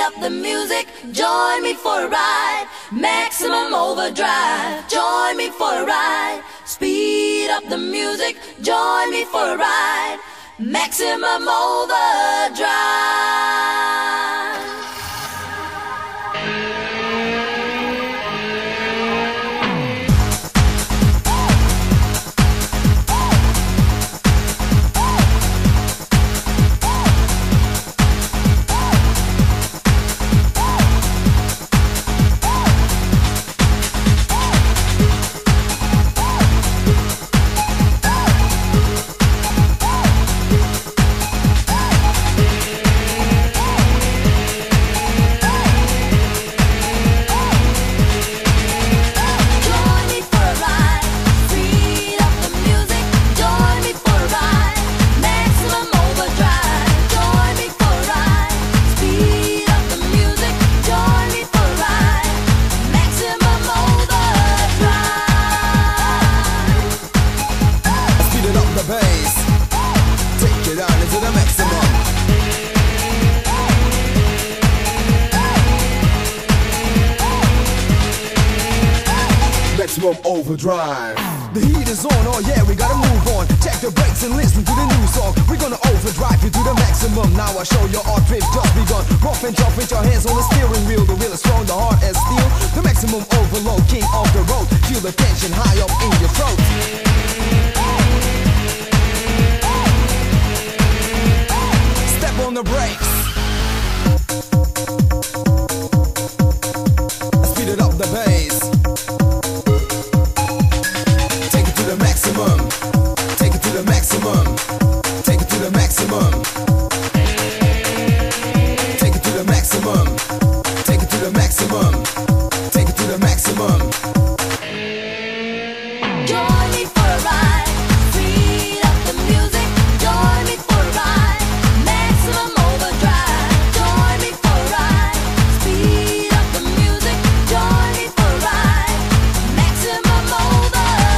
up the music, join me for a ride. Maximum overdrive, join me for a ride. Speed up the music, join me for a ride. Maximum overdrive. Maximum overdrive. The heat is on, oh yeah, we gotta move on. Check the brakes and listen to the new song. We're gonna overdrive you to the maximum. Now I show your art trip just begun. Rough and tough with your hands on the steering wheel. The wheel is strong, the heart as steel. The maximum overload, king of the road. Feel the tension high up in your throat. Step on the brakes. Speed it up the bass. Take it to the maximum. Take it to the maximum. Take it to the maximum. Take it to the maximum. Take it to the maximum. Take it to the maximum. Join me for a ride. Speed up the music. Join me for a ride. Maximum overdrive. Join me for a ride. Speed up the music. Join me for a ride. Maximum overdrive.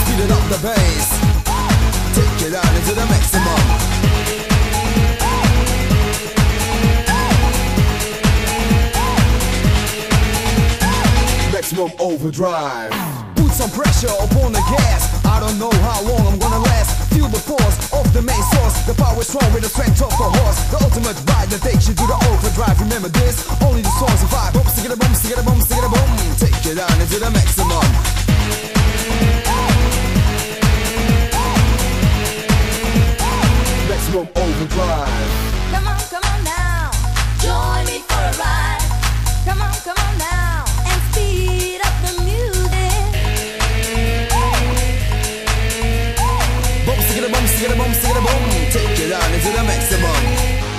Speed it up the bass. Take it out into the maximum. Maximum overdrive. Put some pressure upon the gas. I don't know how long I'm gonna last. Feel the force of the main source. The power is strong with the strength of a horse. The ultimate ride that takes you to the overdrive. Remember this, only the songs survive. Boom, stick it a boom, stick it a boom, stick it a boom. Take it down into the maximum. Maximum overdrive. Come on now. Join me for a ride. Come on now. And speed up the music. Boom, stick it a boom, stick it a boom, stick it a boom. Take it down into the maximum.